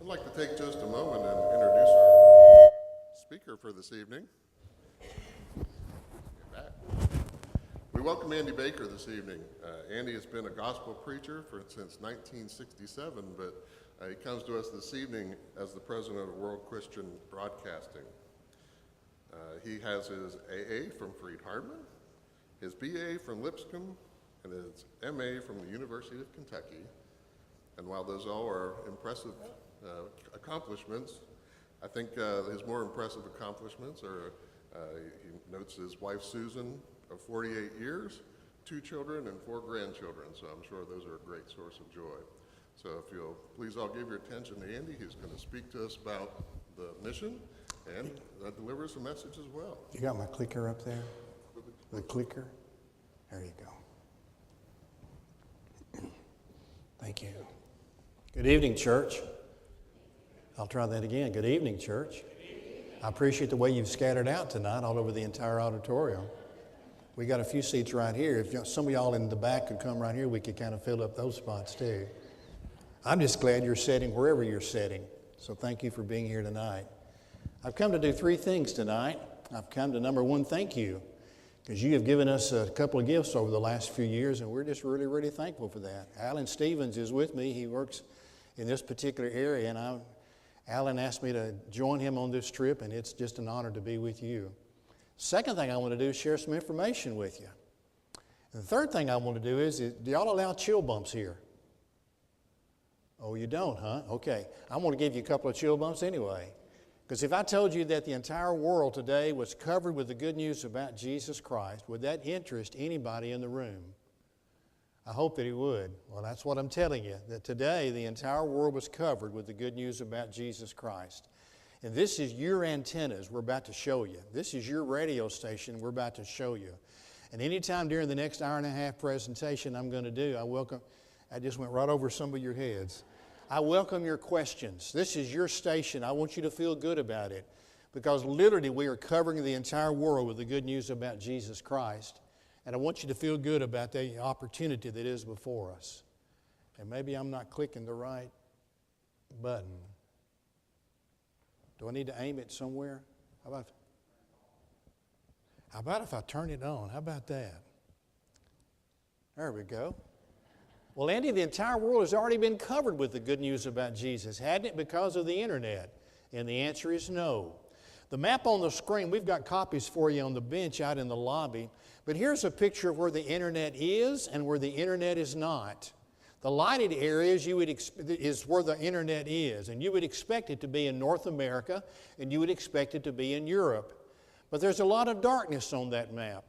I'd like to take just a moment and introduce our speaker for this evening. Get back. We welcome Andy Baker this evening. Andy has been a gospel preacher since 1967, but he comes to us this evening as the president of World Christian Broadcasting. He has his AA from Freed-Hardeman, his BA from Lipscomb, and his MA from the University of Kentucky. And while those all are impressive accomplishments, I think his more impressive accomplishments are, he notes his wife Susan of 48 years, 2 children and 4 grandchildren, so I'm sure those are a great source of joy. So if you'll please all give your attention to Andy, he's going to speak to us about the mission and deliver us a message as well. You got my clicker up there? The clicker? There you go. Thank you. Good evening, church. I'll try that again. Good evening, church. I appreciate the way you've scattered out tonight all over the entire auditorium. We got a few seats right here. If some of y'all in the back could come right here, we could kind of fill up those spots too. I'm just glad you're sitting wherever you're sitting. So thank you for being here tonight. I've come to do 3 things tonight. I've come to, number 1, thank you, because you have given us a couple of gifts over the last few years, and we're just really, really thankful for that. Alan Stevens is with me. He works in this particular area, and Alan asked me to join him on this trip, and it's just an honor to be with you. Second thing I want to do is share some information with you. And the third thing I want to do is do y'all allow chill bumps here? Oh, you don't, huh? Okay. I want to give you a couple of chill bumps anyway. Because if I told you that the entire world today was covered with the good news about Jesus Christ, would that interest anybody in the room? I hope that it would. Well, that's what I'm telling you, that today the entire world was covered with the good news about Jesus Christ. And this is your antennas we're about to show you. This is your radio station we're about to show you. And anytime during the next hour and a half presentation I'm going to do, I just went right over some of your heads. I welcome your questions. This is your station. I want you to feel good about it, because literally we are covering the entire world with the good news about Jesus Christ. And I want you to feel good about the opportunity that is before us. And maybe I'm not clicking the right button. Do I need to aim it somewhere? How about if I turn it on? How about that? There we go. Well, Andy, the entire world has already been covered with the good news about Jesus, hadn't it, because of the internet? And the answer is no. The map on the screen, we've got copies for you on the bench out in the lobby, but here's a picture of where the internet is and where the internet is not. The lighted areas is where the internet is, and you would expect it to be in North America, and you would expect it to be in Europe. But there's a lot of darkness on that map.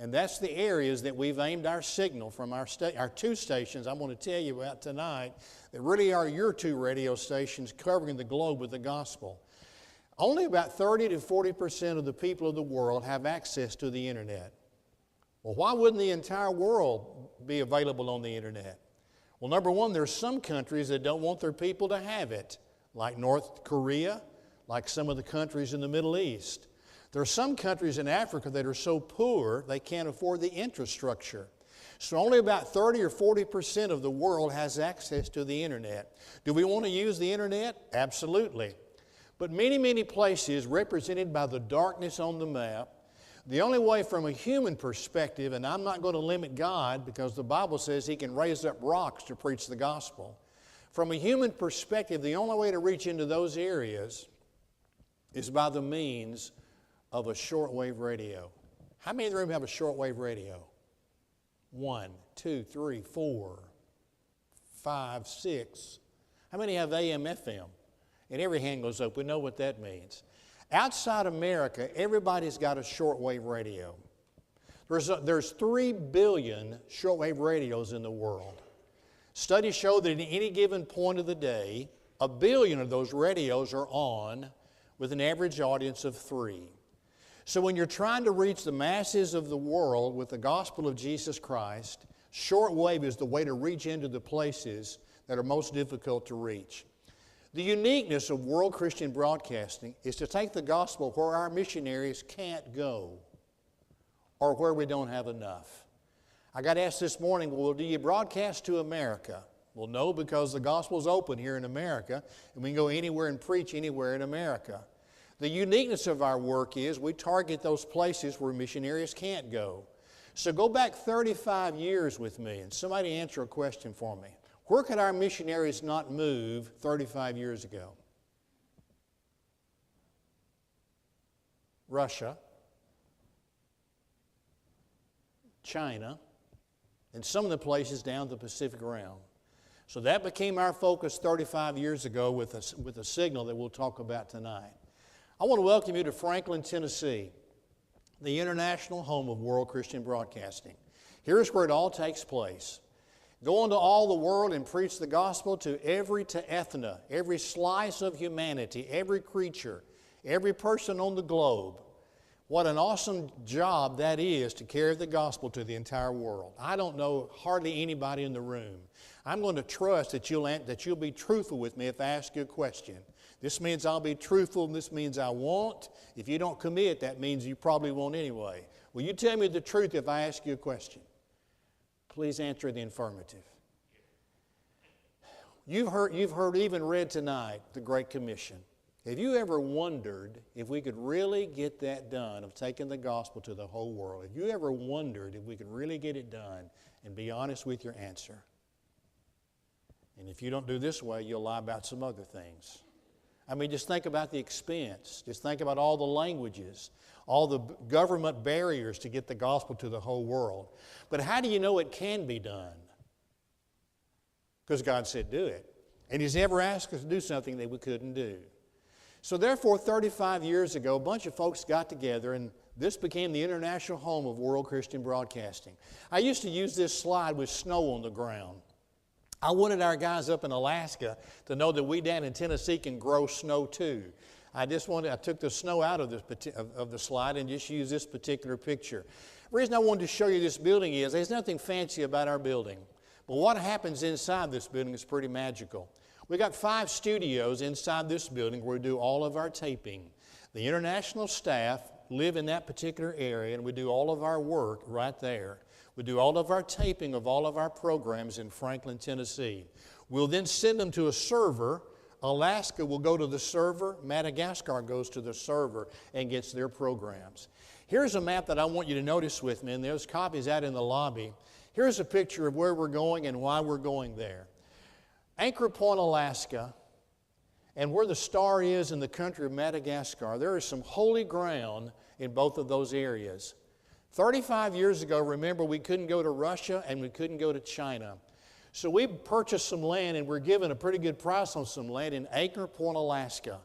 And that's the areas that we've aimed our signal from our 2 stations I'm going to tell you about tonight that really are your 2 radio stations covering the globe with the gospel. Only about 30 to 40% of the people of the world have access to the internet. Well, why wouldn't the entire world be available on the internet? Well, number 1, there's some countries that don't want their people to have it, like North Korea, like some of the countries in the Middle East. There are some countries in Africa that are so poor they can't afford the infrastructure. So only about 30 or 40% of the world has access to the internet. Do we want to use the internet? Absolutely. But many, many places represented by the darkness on the map, the only way from a human perspective, and I'm not going to limit God because the Bible says He can raise up rocks to preach the gospel. From a human perspective, the only way to reach into those areas is by the means of a shortwave radio. How many in the room have a shortwave radio? 1, 2, 3, 4, 5, 6. How many have AM, FM? And every hand goes up. We know what that means. Outside America, everybody's got a shortwave radio. There's 3 billion shortwave radios in the world. Studies show that at any given point of the day, 1 billion of those radios are on with an average audience of 3. So when you're trying to reach the masses of the world with the gospel of Jesus Christ, shortwave is the way to reach into the places that are most difficult to reach. The uniqueness of World Christian Broadcasting is to take the gospel where our missionaries can't go or where we don't have enough. I got asked this morning, well, do you broadcast to America? Well, no, because the gospel's open here in America, and we can go anywhere and preach anywhere in America. The uniqueness of our work is we target those places where missionaries can't go. So go back 35 years with me, and somebody answer a question for me. Where could our missionaries not move 35 years ago? Russia, China, and some of the places down the Pacific Rim. So that became our focus 35 years ago with a signal that we'll talk about tonight. I want to welcome you to Franklin, Tennessee, the international home of World Christian Broadcasting. Here's where it all takes place. Go into all the world and preach the gospel to every ethna, every slice of humanity, every creature, every person on the globe. What an awesome job that is to carry the gospel to the entire world. I don't know hardly anybody in the room. I'm going to trust that you'll be truthful with me if I ask you a question. This means I'll be truthful, and this means I won't. If you don't commit, that means you probably won't anyway. Will you tell me the truth if I ask you a question? Please answer the affirmative. You've heard even read tonight the Great Commission. Have you ever wondered if we could really get that done, of taking the gospel to the whole world? Have you ever wondered if we could really get it done? And be honest with your answer. And if you don't do this way, you'll lie about some other things. I mean, just think about the expense. Just think about all the languages, all the government barriers to get the gospel to the whole world. But how do you know it can be done? Because God said do it. And He's never asked us to do something that we couldn't do. So therefore, 35 years ago, a bunch of folks got together, and this became the international home of World Christian Broadcasting. I used to use this slide with snow on the ground. I wanted our guys up in Alaska to know that we down in Tennessee can grow snow too. I took the snow out of the slide and just used this particular picture. The reason I wanted to show you this building is there's nothing fancy about our building. But what happens inside this building is pretty magical. We got 5 studios inside this building where we do all of our taping. The international staff live in that particular area, and we do all of our work right there. We do all of our taping of all of our programs in Franklin, Tennessee. We'll then send them to a server. Alaska will go to the server. Madagascar goes to the server and gets their programs. Here's a map that I want you to notice with me, and there's copies out in the lobby. Here's a picture of where we're going and why we're going there. Anchor Point, Alaska, and where the star is in the country of Madagascar, there is some holy ground in both of those areas. 35 years ago, remember, we couldn't go to Russia and we couldn't go to China. So we purchased some land, and we're given a pretty good price on some land in Anchor Point, Alaska.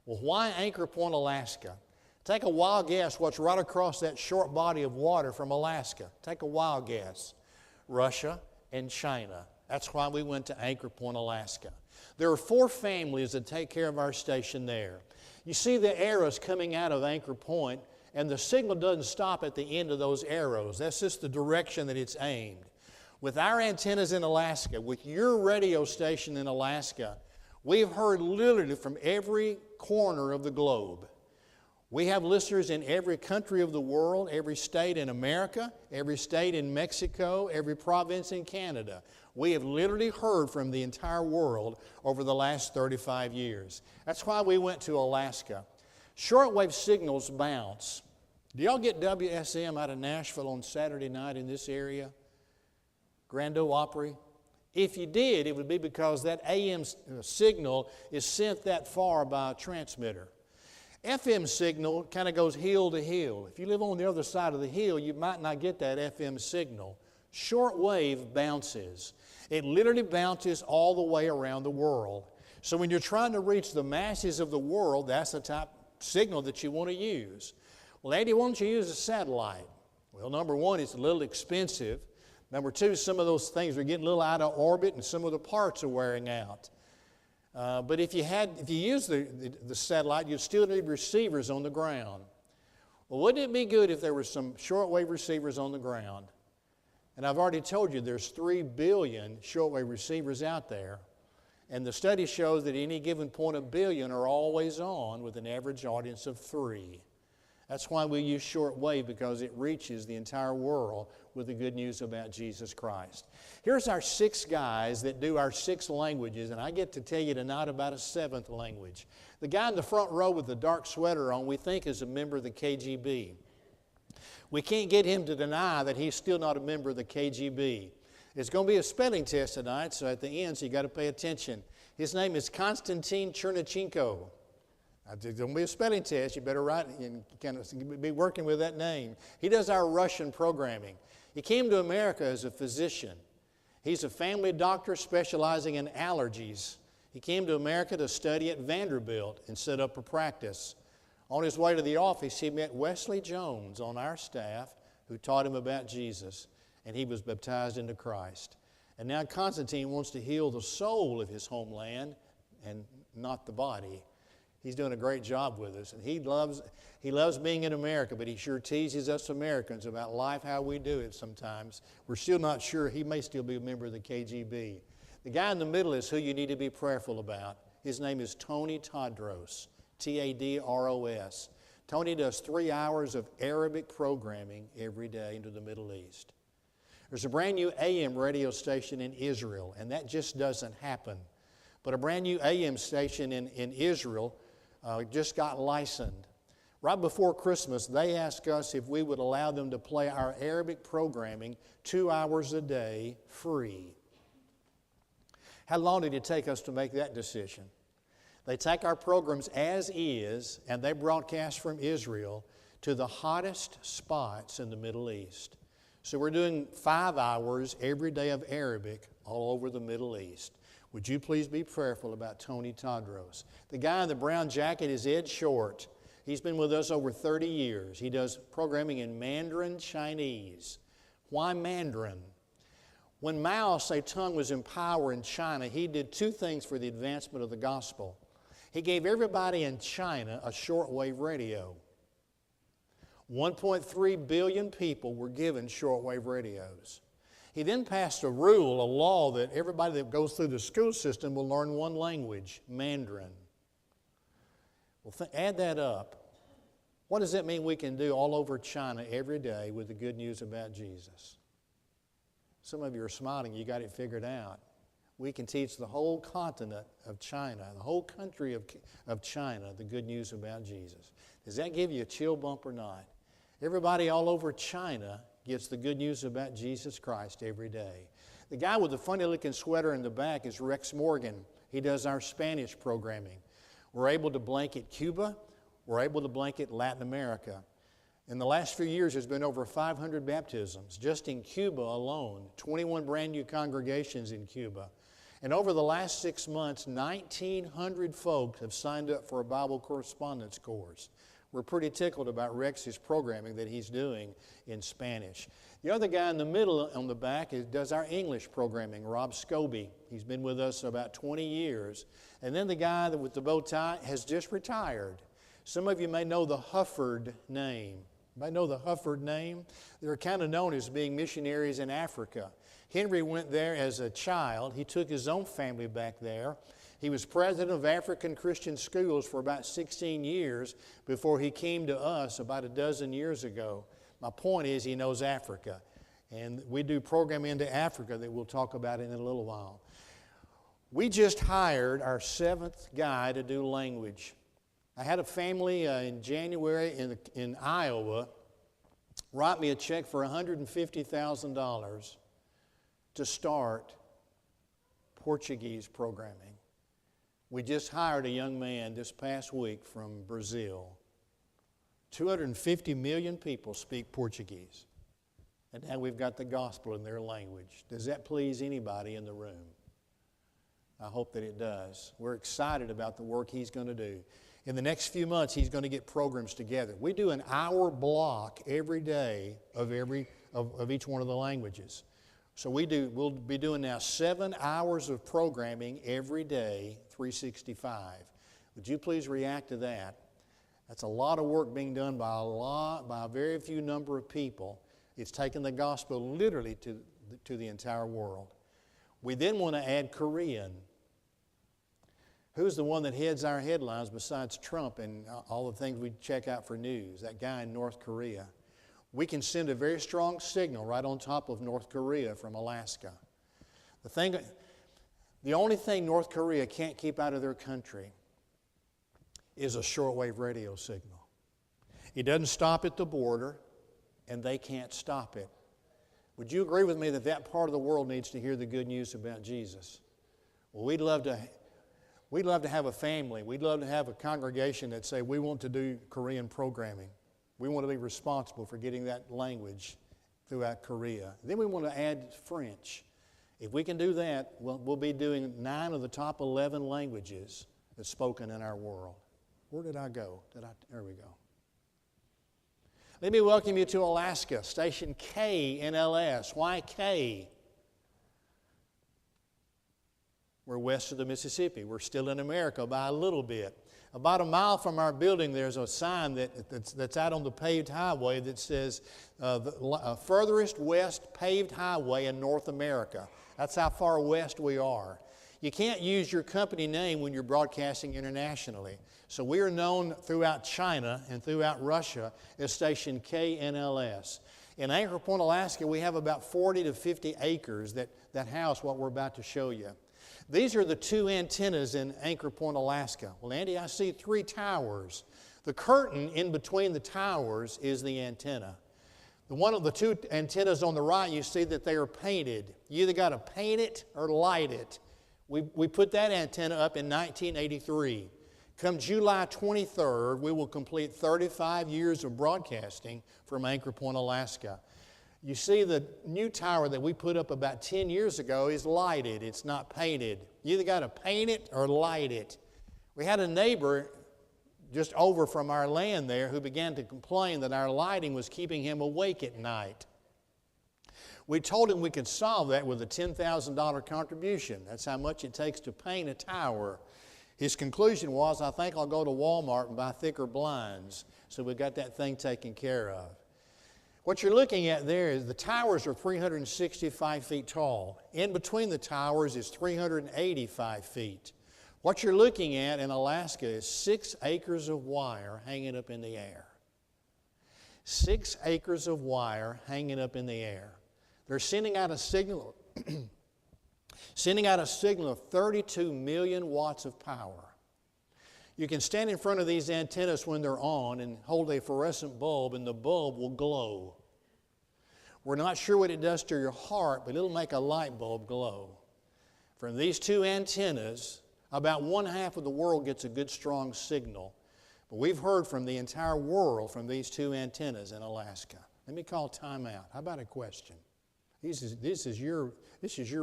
Well, why Anchor Point, Alaska? Take a wild guess what's right across that short body of water from Alaska. Take a wild guess. Russia and China. That's why we went to Anchor Point, Alaska. There are 4 families that take care of our station there. You see the arrows coming out of Anchor Point, and the signal doesn't stop at the end of those arrows. That's just the direction that it's aimed. With our antennas in Alaska, with your radio station in Alaska, we've heard literally from every corner of the globe. We have listeners in every country of the world, every state in America, every state in Mexico, every province in Canada. We have literally heard from the entire world over the last 35 years. That's why we went to Alaska. Shortwave signals bounce. Do y'all get WSM out of Nashville on Saturday night in this area? Grand Ole Opry? If you did, it would be because that AM signal is sent that far by a transmitter. FM signal kind of goes hill to hill. If you live on the other side of the hill, you might not get that FM signal. Shortwave bounces. It literally bounces all the way around the world. So when you're trying to reach the masses of the world, that's the type of signal that you want to use. Well, Andy, why don't you use a satellite? Well, number one, it's a little expensive. Number two, some of those things are getting a little out of orbit and some of the parts are wearing out. But if you use the satellite, you'd still need receivers on the ground. Well, wouldn't it be good if there were some shortwave receivers on the ground? And I've already told you there's 3 billion shortwave receivers out there. And the study shows that at any given point, 1 billion are always on with an average audience of 3. That's why we use shortwave, because it reaches the entire world with the good news about Jesus Christ. Here's our 6 guys that do our 6 languages, and I get to tell you tonight about a 7th language. The guy in the front row with the dark sweater on, we think is a member of the KGB. We can't get him to deny that he's still not a member of the KGB. It's going to be a spelling test tonight, so at the end, so you got to pay attention. His name is Konstantin Chernachenko. It's going to be a spelling test. You better write and kind of be working with that name. He does our Russian programming. He came to America as a physician. He's a family doctor specializing in allergies. He came to America to study at Vanderbilt and set up a practice. On his way to the office, he met Wesley Jones on our staff, who taught him about Jesus, and he was baptized into Christ. And now Constantine wants to heal the soul of his homeland and not the body. He's doing a great job with us, and he loves being in America, but he sure teases us Americans about life, how we do it sometimes. We're still not sure. He may still be a member of the KGB. The guy in the middle is who you need to be prayerful about. His name is Tony Tadros, Tadros. Tony does 3 hours of Arabic programming every day into the Middle East. There's a brand new AM radio station in Israel, and that just doesn't happen. But a brand new AM station in Israel just got licensed. Right before Christmas, they asked us if we would allow them to play our Arabic programming 2 hours a day free. How long did it take us to make that decision? They take our programs as is, and they broadcast from Israel to the hottest spots in the Middle East. So we're doing 5 hours every day of Arabic all over the Middle East. Would you please be prayerful about Tony Tadros? The guy in the brown jacket is Ed Short. He's been with us over 30 years. He does programming in Mandarin Chinese. Why Mandarin? When Mao Zedong was in power in China, he did 2 things for the advancement of the gospel. He gave everybody in China a shortwave radio. 1.3 billion people were given shortwave radios. He then passed a rule, a law, that everybody that goes through the school system will learn 1 language, Mandarin. Well, add that up. What does that mean we can do all over China every day with the good news about Jesus? Some of you are smiling. You got it figured out. We can teach the whole continent of China, the whole country of China, the good news about Jesus. Does that give you a chill bump or not? Everybody all over China gets the good news about Jesus Christ every day. The guy with the funny-looking sweater in the back is Rex Morgan. He does our Spanish programming. We're able to blanket Cuba. We're able to blanket Latin America. In the last few years, there's been over 500 baptisms. Just in Cuba alone, 21 brand new congregations in Cuba. And over the last 6 months, 1,900 folks have signed up for a Bible correspondence course. We're pretty tickled about Rex's programming that he's doing in Spanish. The other guy in the middle on the back does our English programming, Rob Scobie. He's been with us about 20 years. And then the guy with the bow tie has just retired. Some of you may know the Hufford name. You may know the Hufford name. They're kind of known as being missionaries in Africa. Henry went there as a child. He took his own family back there. He was president of African Christian schools for about 16 years before he came to us about a dozen years ago. My point is he knows Africa. And we do programming into Africa that we'll talk about in a little while. We just hired our 7th guy to do language. I had a family in January in Iowa write me a check for $150,000 to start Portuguese programming. We just hired a young man this past week from Brazil. 250 million people speak Portuguese. And now we've got the gospel in their language. Does that please anybody in the room? I hope that it does. We're excited about the work he's going to do. In the next few months, he's going to get programs together. We do an hour block every day of each one of the languages. So we'll be doing now 7 hours of programming every day, 365. Would you please react to that? That's a lot of work being done by a very few number of people. It's taken the gospel literally to the entire world. We then want to add Korean. Who's the one that heads our headlines besides Trump and all the things we check out for news? That guy in North Korea. We can send a very strong signal right on top of North Korea from Alaska. The only thing North Korea can't keep out of their country is a shortwave radio signal. It doesn't stop at the border, and they can't stop it. Would you agree with me that that part of the world needs to hear the good news about Jesus? Well, we'd love to have a family. We'd love to have a congregation that say, we want to do Korean programming. We want to be responsible for getting that language throughout Korea. Then we want to add French. If we can do that, we'll be doing 9 of the top 11 languages that's spoken in our world. Where did I go? There we go. Let me welcome you to Alaska, Station KNLS. Why K? We're west of the Mississippi. We're still in America by a little bit. About a mile from our building, there's a sign that's out on the paved highway that says the furthest west paved highway in North America. That's how far west we are. You can't use your company name when you're broadcasting internationally. So we are known throughout China and throughout Russia as Station KNLS. In Anchor Point, Alaska, we have about 40 to 50 acres that house what we're about to show you. These are the 2 antennas in Anchor Point, Alaska. Well, Andy, I see 3 towers. The curtain in between the towers is the antenna. One of the 2 antennas on the right, you see that they are painted. You either got to paint it or light it. We put that antenna up in 1983. Come July 23rd, we will complete 35 years of broadcasting from Anchor Point, Alaska. You see the new tower that we put up about 10 years ago is lighted. It's not painted. You either got to paint it or light it. We had a neighbor just over from our land there who began to complain that our lighting was keeping him awake at night. We told him we could solve that with a $10,000 contribution. That's how much it takes to paint a tower. His conclusion was, I think I'll go to Walmart and buy thicker blinds. So we got that thing taken care of. What you're looking at there is the towers are 365 feet tall. In between the towers is 385 feet. What you're looking at in Alaska is 6 acres of wire hanging up in the air. 6 acres of wire hanging up in the air. They're sending out a signal of 32 million watts of power. You can stand in front of these antennas when they're on and hold a fluorescent bulb, and the bulb will glow. We're not sure what it does to your heart, but it'll make a light bulb glow. From these 2 antennas, about 1/2 of the world gets a good strong signal. But we've heard from the entire world from these 2 antennas in Alaska. Let me call time out. How about a question? This is your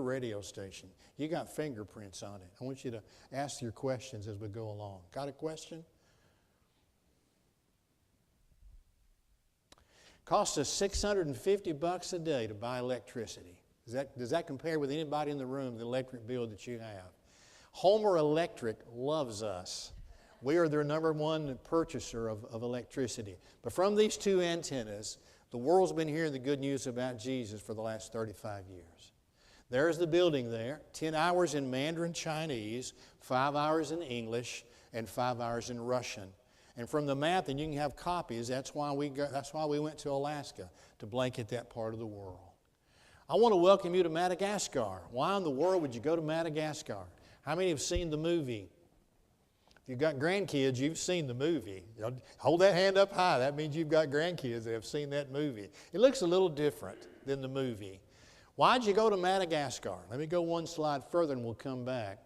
radio station. You got fingerprints on it. I want you to ask your questions as we go along. Got a question? Costs us $650 a day to buy electricity. Does that compare with anybody in the room, the electric bill that you have? Homer Electric loves us. We are their #1 purchaser of electricity. But from these 2 antennas, the world's been hearing the good news about Jesus for the last 35 years. There's the building there, 10 hours in Mandarin Chinese, 5 hours in English, and 5 hours in Russian. And from the map, and you can have copies, that's why we went to Alaska, to blanket that part of the world. I want to welcome you to Madagascar. Why in the world would you go to Madagascar? How many have seen the movie? If you've got grandkids, you've seen the movie. Hold that hand up high. That means you've got grandkids that have seen that movie. It looks a little different than the movie. Why'd you go to Madagascar? Let me go 1 slide further and we'll come back.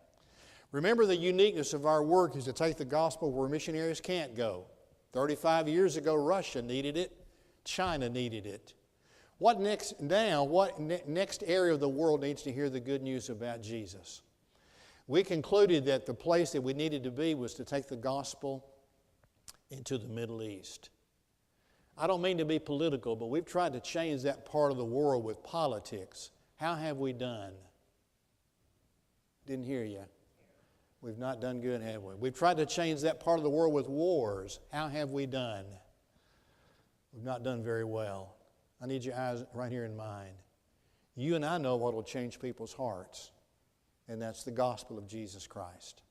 Remember, the uniqueness of our work is to take the gospel where missionaries can't go. 35 years ago, Russia needed it. China needed it. What next area of the world needs to hear the good news about Jesus? We concluded that the place that we needed to be was to take the gospel into the Middle East. I don't mean to be political, but we've tried to change that part of the world with politics. How have we done? Didn't hear you. We've not done good, have we? We've tried to change that part of the world with wars. How have we done? We've not done very well. I need your eyes right here in mind. You and I know what will change people's hearts, and that's the gospel of Jesus Christ.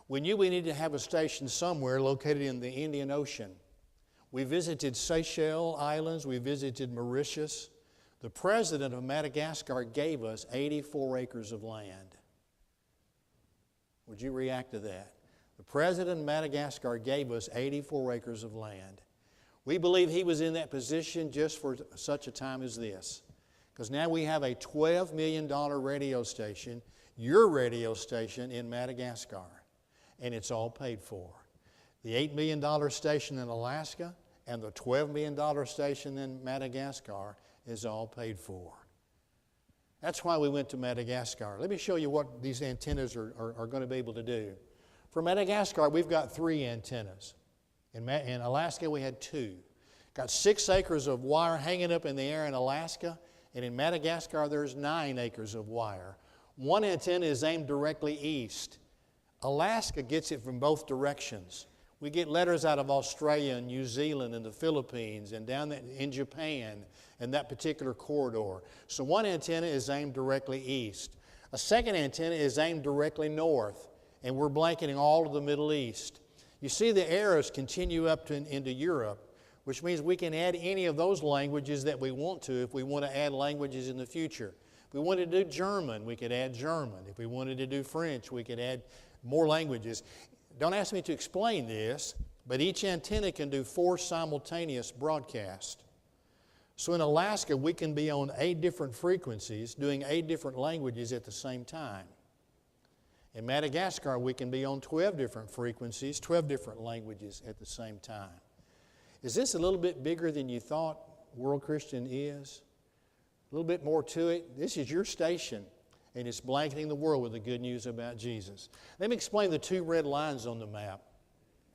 We knew we needed to have a station somewhere located in the Indian Ocean. We visited Seychelles Islands. We visited Mauritius. The president of Madagascar gave us 84 acres of land. Would you react to that? The president of Madagascar gave us 84 acres of land. We believe he was in that position just for such a time as this. Because now we have a $12 million radio station, your radio station in Madagascar, and it's all paid for. The $8 million station in Alaska and the $12 million station in Madagascar is all paid for. That's why we went to Madagascar. Let me show you what these antennas are going to be able to do. For Madagascar, we've got 3 antennas. In Alaska, we had 2. Got 6 acres of wire hanging up in the air in Alaska, and in Madagascar, there's 9 acres of wire. One antenna is aimed directly east. Alaska gets it from both directions. We get letters out of Australia and New Zealand and the Philippines and down in Japan and that particular corridor. So one antenna is aimed directly east. A second antenna is aimed directly north, and we're blanketing all of the Middle East. You see the arrows continue up into Europe, which means we can add any of those languages that we want to if we want to add languages in the future. If we wanted to do German, we could add German. If we wanted to do French, we could add more languages. Don't ask me to explain this, but each antenna can do 4 simultaneous broadcasts. So in Alaska, we can be on 8 different frequencies doing 8 different languages at the same time. In Madagascar, we can be on 12 different frequencies, 12 different languages at the same time. Is this a little bit bigger than you thought World Christian is? A little bit more to it? This is your station, and it's blanketing the world with the good news about Jesus. Let me explain the 2 red lines on the map.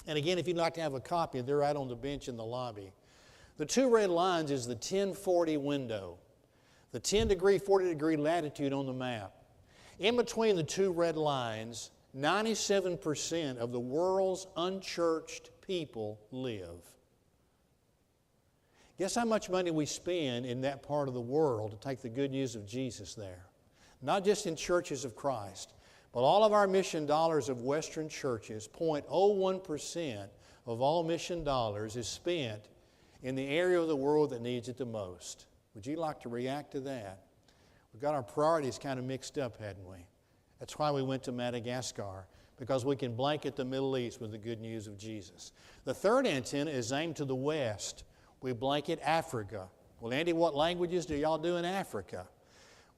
And again, if you'd like to have a copy, they're right on the bench in the lobby. The 2 red lines is the 1040 window, the 10-degree, 40-degree latitude on the map. In between the 2 red lines, 97% of the world's unchurched people live. Guess how much money we spend in that part of the world to take the good news of Jesus there? Not just in churches of Christ, but all of our mission dollars of Western churches, 0.01% of all mission dollars is spent in the area of the world that needs it the most. Would you like to react to that? We've got our priorities kind of mixed up, hadn't we? That's why we went to Madagascar, because we can blanket the Middle East with the good news of Jesus. The third antenna is aimed to the west. We blanket Africa. Well, Andy, what languages do y'all do in Africa?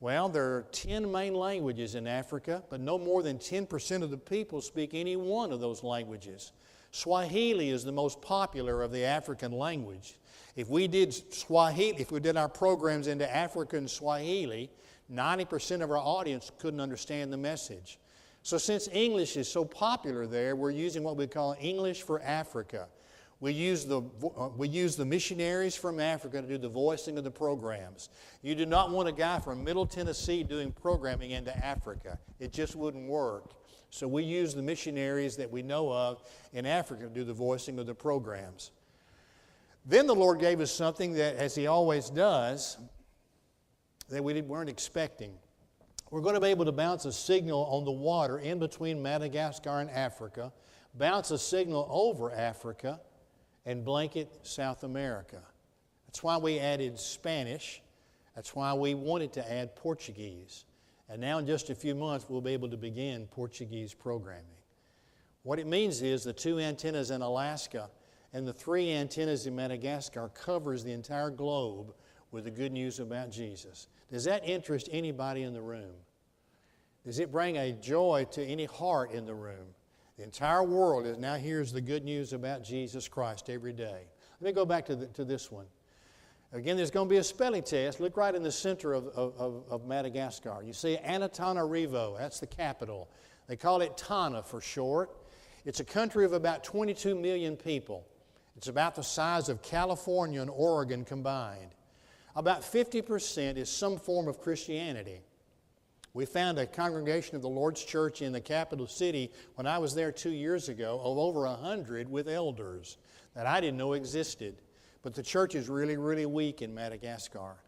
Well, there are 10 main languages in Africa, but no more than 10% of the people speak any one of those languages. Swahili is the most popular of the African language. If we did Swahili, if we did our programs into African Swahili, 90% of our audience couldn't understand the message. So since English is so popular there, we're using what we call English for Africa. We use the missionaries from Africa to do the voicing of the programs. You do not want a guy from Middle Tennessee doing programming into Africa. It just wouldn't work. So we use the missionaries that we know of in Africa to do the voicing of the programs. Then the Lord gave us something that, as He always does, that we weren't expecting. We're going to be able to bounce a signal on the water in between Madagascar and Africa, bounce a signal over Africa, and blanket South America. That's why we added Spanish. That's why we wanted to add Portuguese. And now in just a few months, we'll be able to begin Portuguese programming. What it means is the 2 antennas in Alaska and the 3 antennas in Madagascar covers the entire globe with the good news about Jesus. Does that interest anybody in the room? Does it bring a joy to any heart in the room? The entire world now hears the good news about Jesus Christ every day. Let me go back to this one. Again, there's going to be a spelling test. Look right in the center of Madagascar. You see Antananarivo, that's the capital. They call it Tana for short. It's a country of about 22 million people. It's about the size of California and Oregon combined. About 50% is some form of Christianity. We found a congregation of the Lord's Church in the capital city when I was there 2 years ago of over 100 with elders that I didn't know existed. But the church is really, really weak in Madagascar.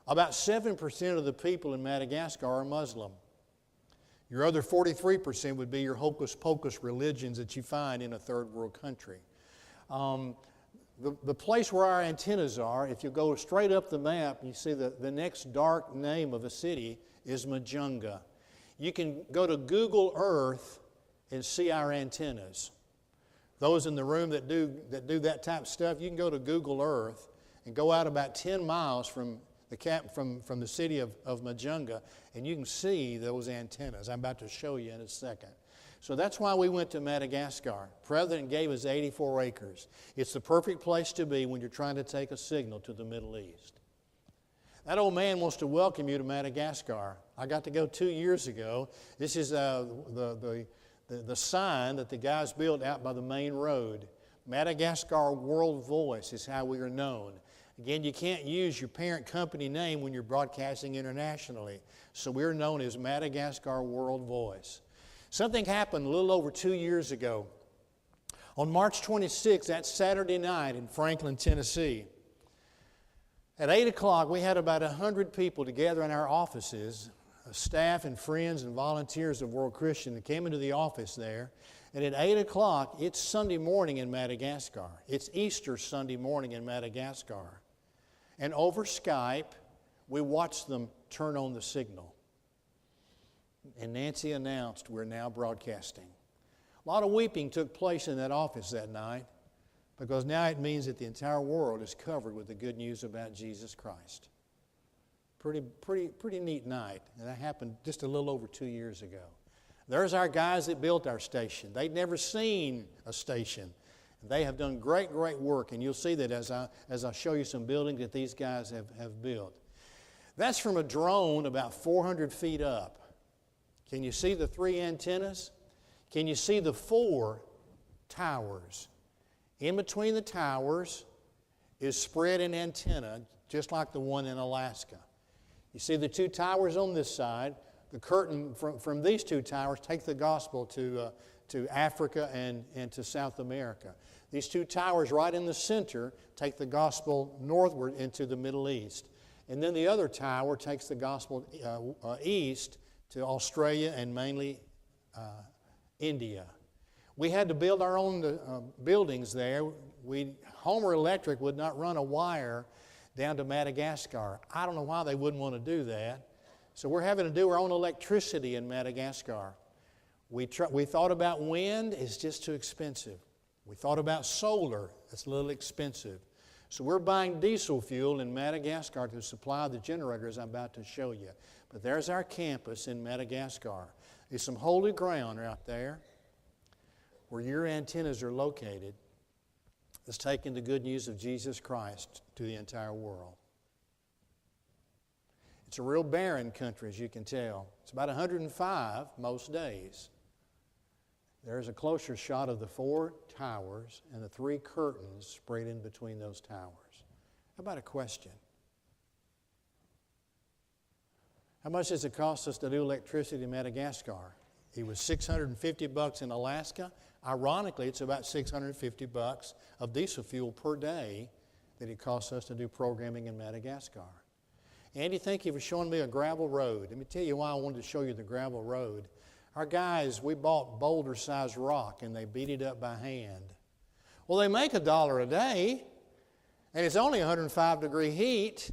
About 7% of the people in Madagascar are Muslim. Your other 43% would be your hocus-pocus religions that you find in a third world country. The place where our antennas are, if you go straight up the map, you see the next dark name of a city is Majunga. You can go to Google Earth and see our antennas. Those in the room that do that type of stuff, you can go to Google Earth and go out about 10 miles from the city of Majunga, and you can see those antennas. I'm about to show you in a second. So that's why we went to Madagascar. The President gave us 84 acres. It's the perfect place to be when you're trying to take a signal to the Middle East. That old man wants to welcome you to Madagascar. I got to go 2 years ago. This is the sign that the guys built out by the main road. Madagascar World Voice is how we are known. Again, you can't use your parent company name when you're broadcasting internationally. So we're known as Madagascar World Voice. Something happened a little over 2 years ago. On March 26th, that Saturday night in Franklin, Tennessee, at 8 o'clock, we had about 100 people together in our offices, staff and friends and volunteers of World Christian that came into the office there. And at 8 o'clock, it's Sunday morning in Madagascar. It's Easter Sunday morning in Madagascar. And over Skype, we watched them turn on the signal. And Nancy announced we're now broadcasting. A lot of weeping took place in that office that night because now it means that the entire world is covered with the good news about Jesus Christ. Pretty neat night. And that happened just a little over 2 years ago. There's our guys that built our station. They'd never seen a station. They have done great work, and you'll see that as I show you some buildings that these guys have built. That's from a drone about 400 feet up. Can you see the 3 antennas? Can you see the 4 towers? In between the towers is spread an antenna, just like the one in Alaska. You see the 2 towers on this side. The curtain from these 2 towers take the gospel to Africa and to South America. These 2 towers right in the center take the gospel northward into the Middle East. And then the other tower takes the gospel east to Australia and mainly India. We had to build our own buildings there. Homer Electric would not run a wire down to Madagascar. I don't know why they wouldn't want to do that. So we're having to do our own electricity in Madagascar. We thought about wind, it's just too expensive. We thought about solar, it's a little expensive. So we're buying diesel fuel in Madagascar to supply the generators I'm about to show you. But there's our campus in Madagascar. There's some holy ground out there where your antennas are located that's taking the good news of Jesus Christ to the entire world. It's a real barren country, as you can tell. It's about 105 most days. There's a closer shot of the 4 towers and the 3 curtains sprayed in between those towers. How about a question? How much does it cost us to do electricity in Madagascar? It was $650 in Alaska. Ironically, it's about $650 of diesel fuel per day that it costs us to do programming in Madagascar. Andy, thank you for showing me a gravel road. Let me tell you why I wanted to show you the gravel road. Our guys, we bought boulder-sized rock, and they beat it up by hand. Well, they make $1 a day, and it's only 105-degree heat.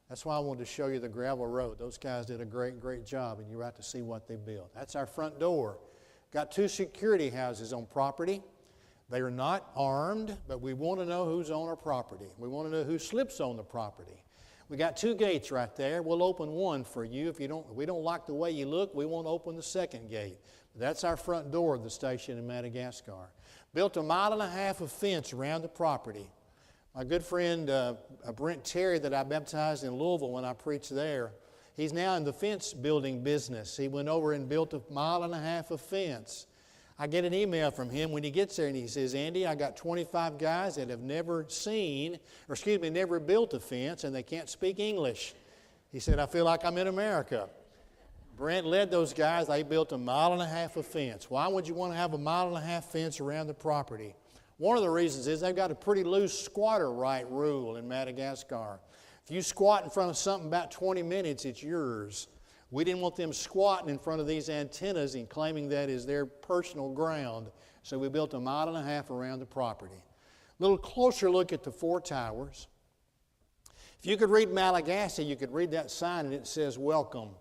That's why I wanted to show you the gravel road. Those guys did a great job, and you're out to see what they built. That's our front door. Got 2 security houses on property. They are not armed, but we want to know who's on our property. We want to know who slips on the property. We got 2 gates right there. We'll open one for you. If we don't like the way you look, we won't open the second gate. That's our front door of the station in Madagascar. Built 1.5 miles of fence around the property. My good friend Brent Terry that I baptized in Louisville when I preached there, he's now in the fence building business. He went over and built 1.5 miles of fence. I get an email from him when he gets there and he says, Andy, I got 25 guys that have never built a fence and they can't speak English. He said, I feel like I'm in America. Brent led those guys. They built 1.5 miles of fence. Why would you want to have 1.5 miles fence around the property? One of the reasons is they've got a pretty loose squatter right rule in Madagascar. If you squat in front of something about 20 minutes, it's yours. We didn't want them squatting in front of these antennas and claiming that is their personal ground, so we built 1.5 miles around the property. A little closer look at the 4 towers. If you could read Malagasy, you could read that sign and it says, "Welcome."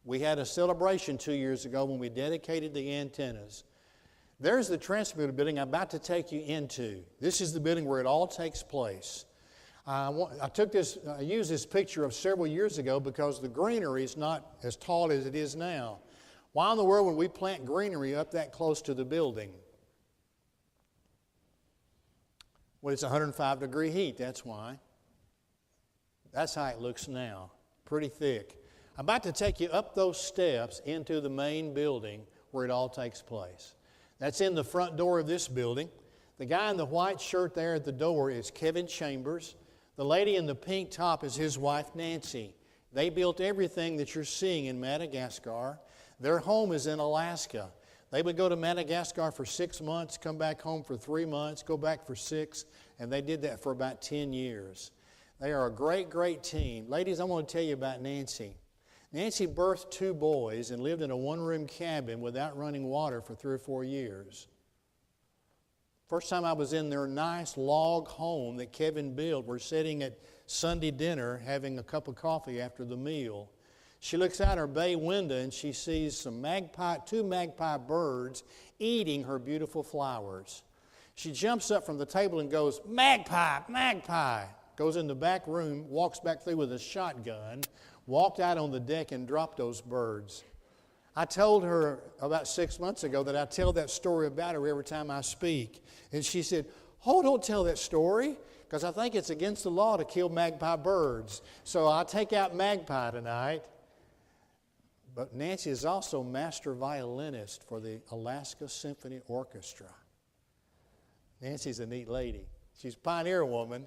We had a celebration 2 years ago when we dedicated the antennas. There's the transmitter building I'm about to take you into. This is the building where it all takes place. I used this picture of several years ago because the greenery is not as tall as it is now. Why in the world would we plant greenery up that close to the building? Well, it's 105-degree heat, that's why. That's how it looks now, pretty thick. I'm about to take you up those steps into the main building where it all takes place. That's in the front door of this building. The guy in the white shirt there at the door is Kevin Chambers. The lady in the pink top is his wife, Nancy. They built everything that you're seeing in Madagascar. Their home is in Alaska. They would go to Madagascar for 6 months, come back home for 3 months, go back for 6, and they did that for about 10 years. They are a great, great team. Ladies, I want to tell you about Nancy. Nancy birthed 2 boys and lived in a 1-room cabin without running water for 3 or 4 years. First time I was in their nice log home that Kevin built, we're sitting at Sunday dinner having a cup of coffee after the meal. She looks out her bay window and she sees 2 magpie birds eating her beautiful flowers. She jumps up from the table and goes, "Magpie, magpie!" Goes in the back room, walks back through with a shotgun, walked out on the deck and dropped those birds. I told her about 6 months ago that I tell that story about her every time I speak. And she said, "Oh, don't tell that story, because I think it's against the law to kill magpie birds. So I'll take out magpie tonight." But Nancy is also master violinist for the Alaska Symphony Orchestra. Nancy's a neat lady. She's a pioneer woman.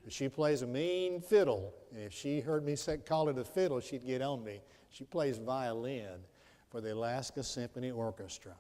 She plays a mean fiddle. If she heard me call it a fiddle, she'd get on me. She plays violin for the Alaska Symphony Orchestra.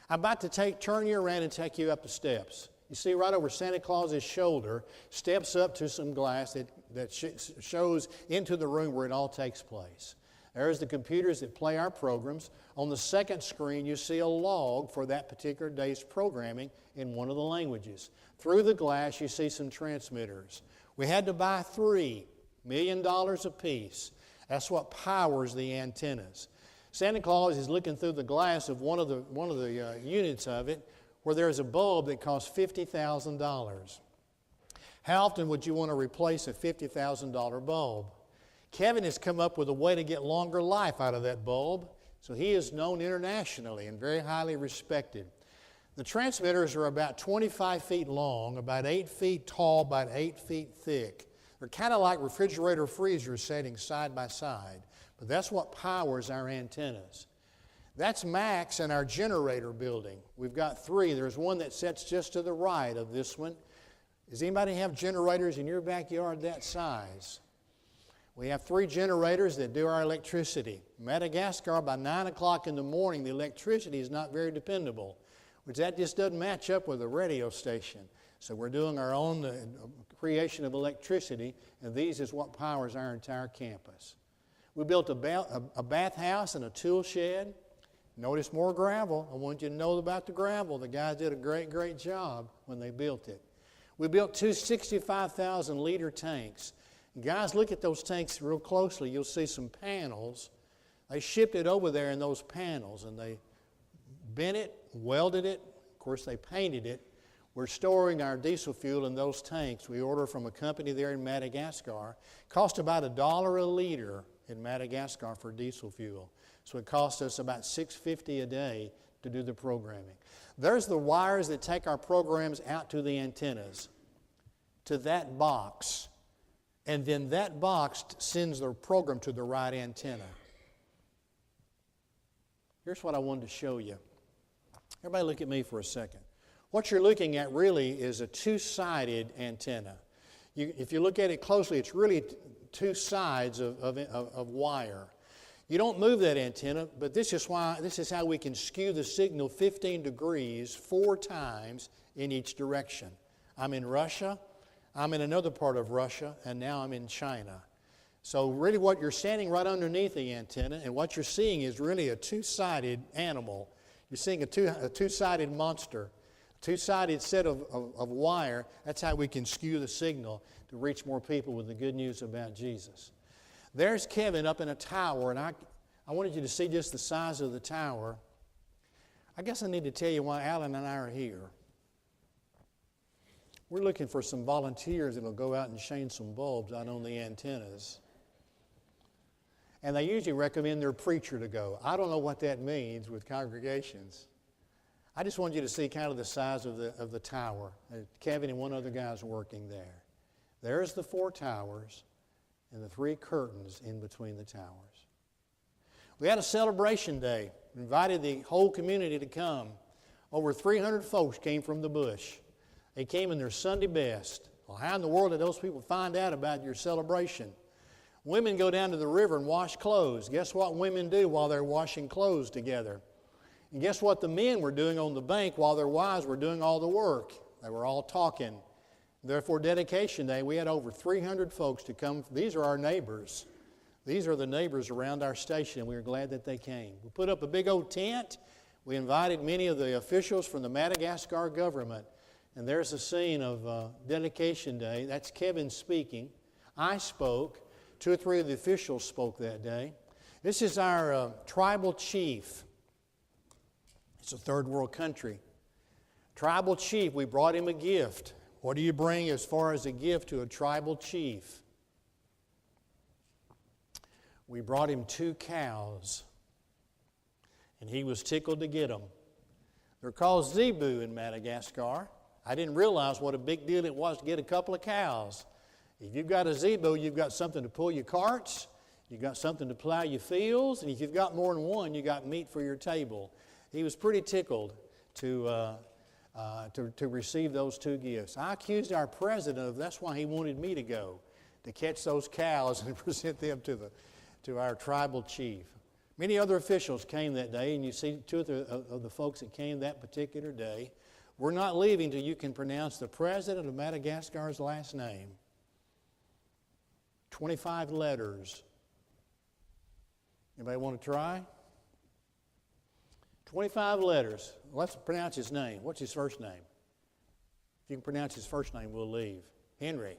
I'm about to turn you around and take you up the steps. You see right over Santa Claus's shoulder, steps up to some glass that shows into the room where it all takes place. There's the computers that play our programs. On the second screen, you see a log for that particular day's programming in one of the languages. Through the glass, you see some transmitters. We had to buy $3 million apiece. That's what powers the antennas. Santa Claus is looking through the glass of one of the units of it where there's a bulb that costs $50,000. How often would you want to replace a $50,000 bulb? Kevin has come up with a way to get longer life out of that bulb, so he is known internationally and very highly respected. The transmitters are about 25 feet long, about 8 feet tall, about 8 feet thick. They're kind of like refrigerator freezers sitting side by side, but that's what powers our antennas. That's Max in our generator building. We've got 3. There's one that sits just to the right of this one. Does anybody have generators in your backyard that size? We have 3 generators that do our electricity. Madagascar, by 9 o'clock in the morning, the electricity is not very dependable, which that just doesn't match up with a radio station. So we're doing our own creation of electricity, and these is what powers our entire campus. We built a bathhouse and a tool shed. Notice more gravel. I want you to know about the gravel. The guys did a great, great job when they built it. We built 2 65,000-liter tanks. And guys, look at those tanks real closely. You'll see some panels. They shipped it over there in those panels, and they bent it, welded it. Of course, they painted it. We're storing our diesel fuel in those tanks. We order from a company there in Madagascar. It costs about $1 a liter in Madagascar for diesel fuel. So it costs us about $6.50 a day to do the programming. There's the wires that take our programs out to the antennas, to that box. And then that box sends the program to the right antenna. Here's what I wanted to show you. Everybody look at me for a second. What you're looking at really is a 2-sided antenna. If you look at it closely, it's really 2 sides of wire. You don't move that antenna, but this is how we can skew the signal 15 degrees 4 times in each direction. I'm in Russia, I'm in another part of Russia, and now I'm in China. So really what you're standing right underneath the antenna, and what you're seeing is really a two-sided animal. You're seeing a two-sided monster, a two-sided set of wire. That's how we can skew the signal to reach more people with the good news about Jesus. There's Kevin up in a tower, and I wanted you to see just the size of the tower. I guess I need to tell you why Alan and I are here. We're looking for some volunteers that will go out and change some bulbs out on the antennas. And they usually recommend their preacher to go. I don't know what that means with congregations. I just want you to see kind of the size of the tower. Kevin and one other guy is working there. There's the 4 towers and the 3 curtains in between the towers. We had a celebration day. We invited the whole community to come. Over 300 folks came from the bush. They came in their Sunday best. Well, how in the world did those people find out about your celebration? Women go down to the river and wash clothes. Guess what women do while they're washing clothes together? And guess what the men were doing on the bank while their wives were doing all the work? They were all talking. Therefore, Dedication Day, we had over 300 folks to come. These are our neighbors. These are the neighbors around our station, and we were glad that they came. We put up a big old tent. We invited many of the officials from the Madagascar government. And there's a scene of Dedication Day. That's Kevin speaking. I spoke. 2 or 3 of the officials spoke that day. This is our tribal chief. It's a third world country. Tribal chief, we brought him a gift. What do you bring as far as a gift to a tribal chief? We brought him 2 cows, and he was tickled to get them. They're called zebu in Madagascar. I didn't realize what a big deal it was to get a couple of cows. If you've got a zebu, you've got something to pull your carts, you've got something to plow your fields, and if you've got more than one, you've got meat for your table. He was pretty tickled to receive those 2 gifts. I accused our president of that's why he wanted me to go, to catch those cows and present them to our tribal chief. Many other officials came that day, and you see 2 of the folks that came that particular day. We're not leaving till you can pronounce the president of Madagascar's last name. 25 letters. Anybody want to try? 25 letters. Let's pronounce his name. What's his first name? If you can pronounce his first name, we'll leave. Henry.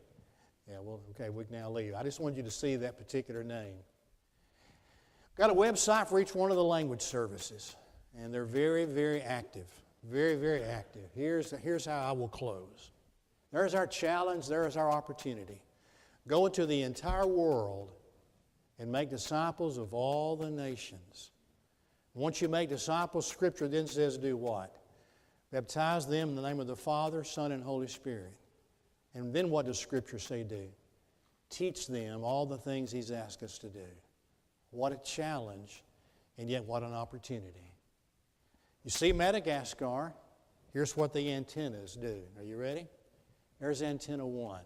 Yeah, well, okay, we can now leave. I just wanted you to see that particular name. Got a website for each one of the language services, and they're very, very active. Very, very active. Here's how I will close. There's our challenge. There's our opportunity. Go into the entire world and make disciples of all the nations. Once you make disciples, Scripture then says do what? Baptize them in the name of the Father, Son, and Holy Spirit. And then what does Scripture say do? Teach them all the things He's asked us to do. What a challenge, and yet what an opportunity. You see Madagascar, here's what the antennas do. Are you ready? There's antenna 1.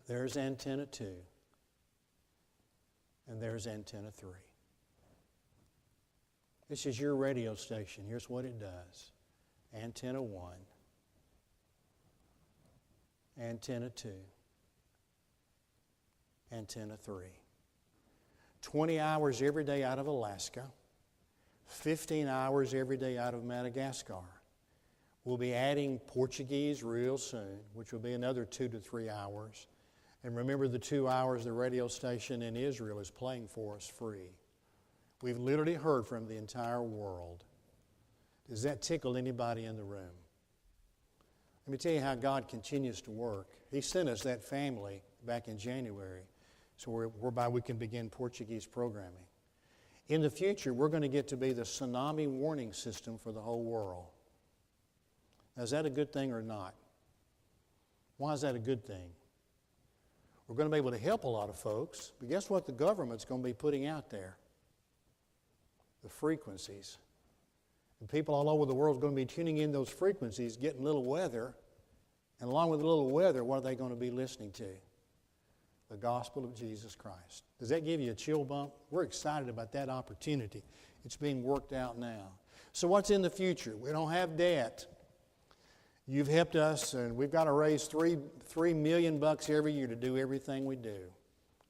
There's antenna 2. And there's antenna 3. This is your radio station. Here's what it does. Antenna 1. Antenna 2. Antenna 3. 20 hours every day out of Alaska. 15 hours every day out of Madagascar. We'll be adding Portuguese real soon, which will be another 2 to 3 hours. And remember the 2 hours the radio station in Israel is playing for us free. We've literally heard from the entire world. Does that tickle anybody in the room? Let me tell you how God continues to work. He sent us that family back in January, so whereby we can begin Portuguese programming. In the future, we're going to get to be the tsunami warning system for the whole world. Now, is that a good thing or not? Why is that a good thing? We're going to be able to help a lot of folks, but guess what the government's going to be putting out there? The frequencies. And people all over the world are going to be tuning in those frequencies, getting a little weather, and along with a little weather, what are they going to be listening to? The gospel of Jesus Christ. Does that give you a chill bump? We're excited about that opportunity. It's being worked out now. So what's in the future? We don't have debt. You've helped us, and we've got to raise $3 million every year to do everything we do.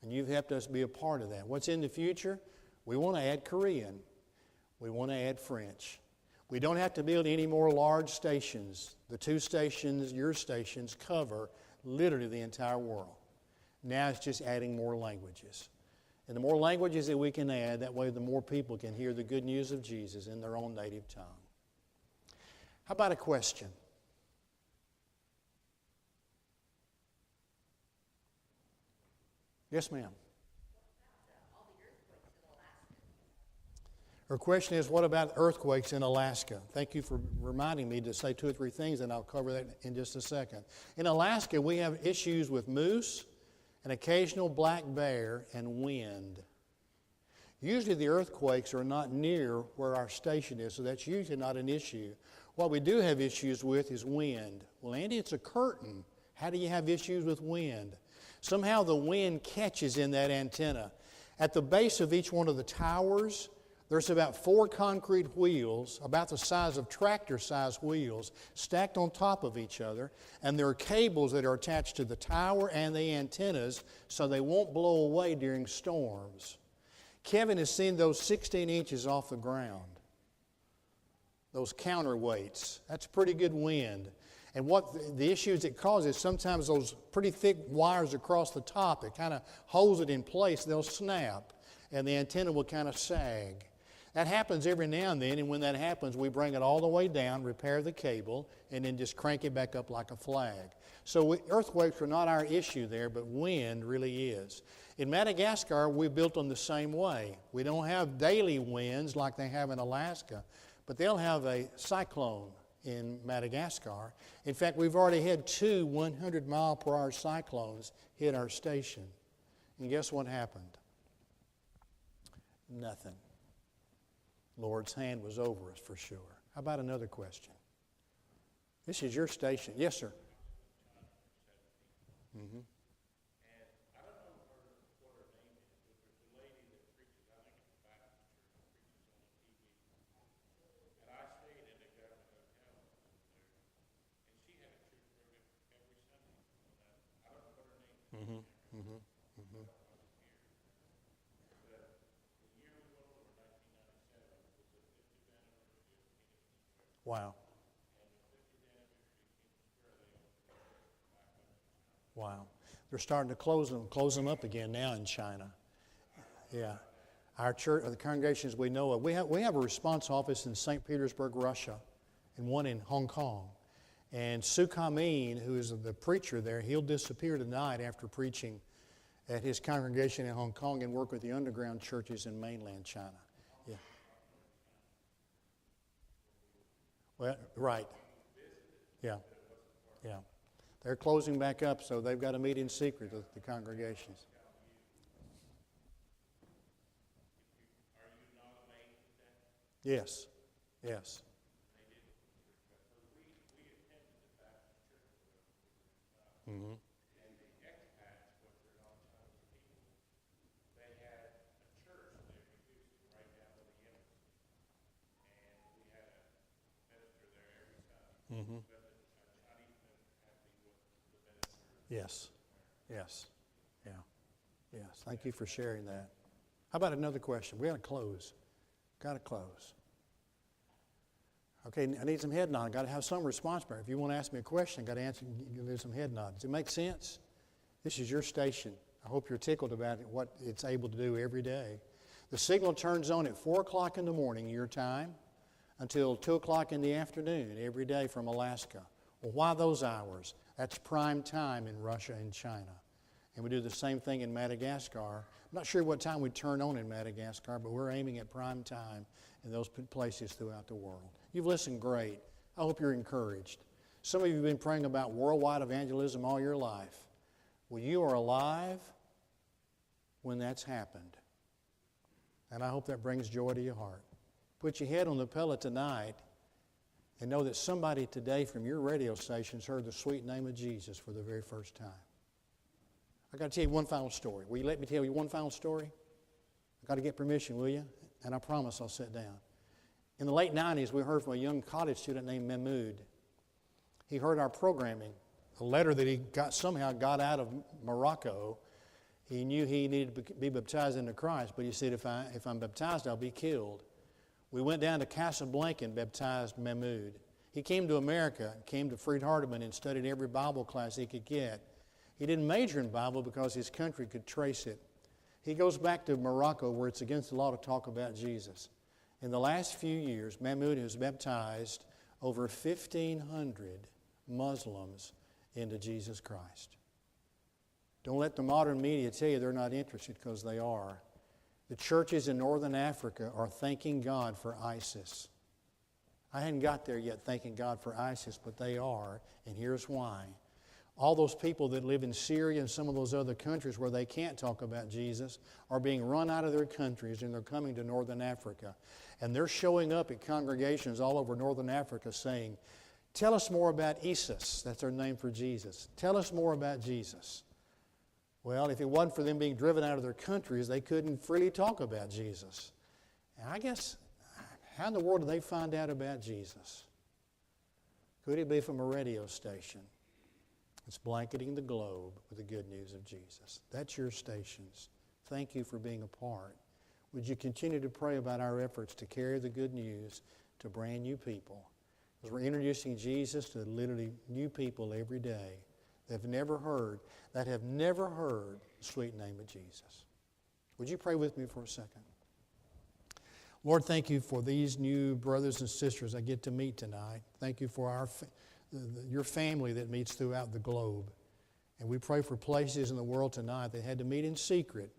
And you've helped us be a part of that. What's in the future? We want to add Korean. We want to add French. We don't have to build any more large stations. The 2 stations, your stations, cover literally the entire world. Now it's just adding more languages. And the more languages that we can add, that way the more people can hear the good news of Jesus in their own native tongue. How about a question? Yes, ma'am. Her question is, what about earthquakes in Alaska? Thank you for reminding me to say 2 or 3 things, and I'll cover that in just a second. In Alaska, we have issues with moose, an occasional black bear, and wind. Usually the earthquakes are not near where our station is, so that's usually not an issue. What we do have issues with is wind. Well, Andy, it's a curtain. How do you have issues with wind? Somehow the wind catches in that antenna. At the base of each one of the towers, there's about 4 concrete wheels, about the size of tractor-sized wheels, stacked on top of each other, and there are cables that are attached to the tower and the antennas so they won't blow away during storms. Kevin has seen those 16 inches off the ground, those counterweights. That's pretty good wind. And what the issues it causes, sometimes those pretty thick wires across the top, it kind of holds it in place, they'll snap, and the antenna will kind of sag. That happens every now and then, and when that happens, we bring it all the way down, repair the cable, and then just crank it back up like a flag. So earthquakes are not our issue there, but wind really is. In Madagascar, we built them the same way. We don't have daily winds like they have in Alaska, but they'll have a cyclone in Madagascar. In fact, we've already had 2 100-mile-per-hour cyclones hit our station. And guess what happened? Nothing. Lord's hand was over us for sure. How about another question? This is your station. Yes, sir. Mm-hmm. Mm-hmm. Mm-hmm. Mm-hmm. Wow. Wow. They're starting to close them up again now in China. Yeah. Our church, the congregations we know of, we have a response office in St. Petersburg, Russia, and one in Hong Kong. And Su Kamin, who is the preacher there, he'll disappear tonight after preaching at his congregation in Hong Kong and work with the underground churches in mainland China. Yeah. Well, right. Yeah. Yeah. They're closing back up, so they've got to meet in secret with the congregations. Yes. Yes. Mm-hmm. Mm-hmm. Yes. Yes. Yeah. Yes. Thank you for sharing that. How about another question? We got to close. Got to close. Okay, I need some head nods. Got to have some response back. If you want to ask me a question, I got to answer. Give me some head nods. Does it make sense? This is your station. I hope you're tickled about it, what it's able to do every day. The signal turns on at 4 o'clock in the morning, your time, until 2 o'clock in the afternoon every day from Alaska. Well, why those hours? That's prime time in Russia and China. And we do the same thing in Madagascar. I'm not sure what time we turn on in Madagascar, but we're aiming at prime time in those places throughout the world. You've listened great. I hope you're encouraged. Some of you have been praying about worldwide evangelism all your life. Well, you are alive when that's happened. And I hope that brings joy to your heart. Put your head on the pillow tonight and know that somebody today from your radio stations heard the sweet name of Jesus for the very first time. I've got to tell you one final story. Will you let me tell you one final story? I've got to get permission, will you? And I promise I'll sit down. In the late 90s, we heard from a young college student named Mahmoud. he heard our programming, a letter that he somehow got out of Morocco. He knew he needed to be baptized into Christ, but he said, if I'm baptized, I'll be killed. We went down to Casablanca and baptized Mahmoud. He came to America, came to Freed-Hardeman and studied every Bible class he could get. He didn't major in Bible because his country could trace it. He goes back to Morocco where it's against the law to talk about Jesus. In the last few years, Mahmoud has baptized over 1,500 Muslims into Jesus Christ. Don't let the modern media tell you they're not interested, because they are. The churches in northern Africa are thanking God for ISIS. I hadn't got there yet thanking God for ISIS, but they are, and here's why. All those people that live in Syria and some of those other countries where they can't talk about Jesus are being run out of their countries, and they're coming to northern Africa. And they're showing up at congregations all over northern Africa saying, tell us more about ISIS. That's their name for Jesus. Tell us more about Jesus. Well, if it wasn't for them being driven out of their countries, they couldn't freely talk about Jesus. And I guess, how in the world do they find out about Jesus? Could it be from a radio station? It's blanketing the globe with the good news of Jesus. That's your stations. Thank you for being a part. Would you continue to pray about our efforts to carry the good news to brand new people? Because we're introducing Jesus to literally new people every day that have never heard the sweet name of Jesus. Would you pray with me for a second? Lord, thank you for these new brothers and sisters I get to meet tonight. Thank you for your family that meets throughout the globe. And we pray for places in the world tonight that had to meet in secret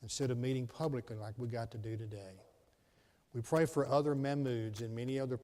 instead of meeting publicly like we got to do today. We pray for other Mahmouds and many other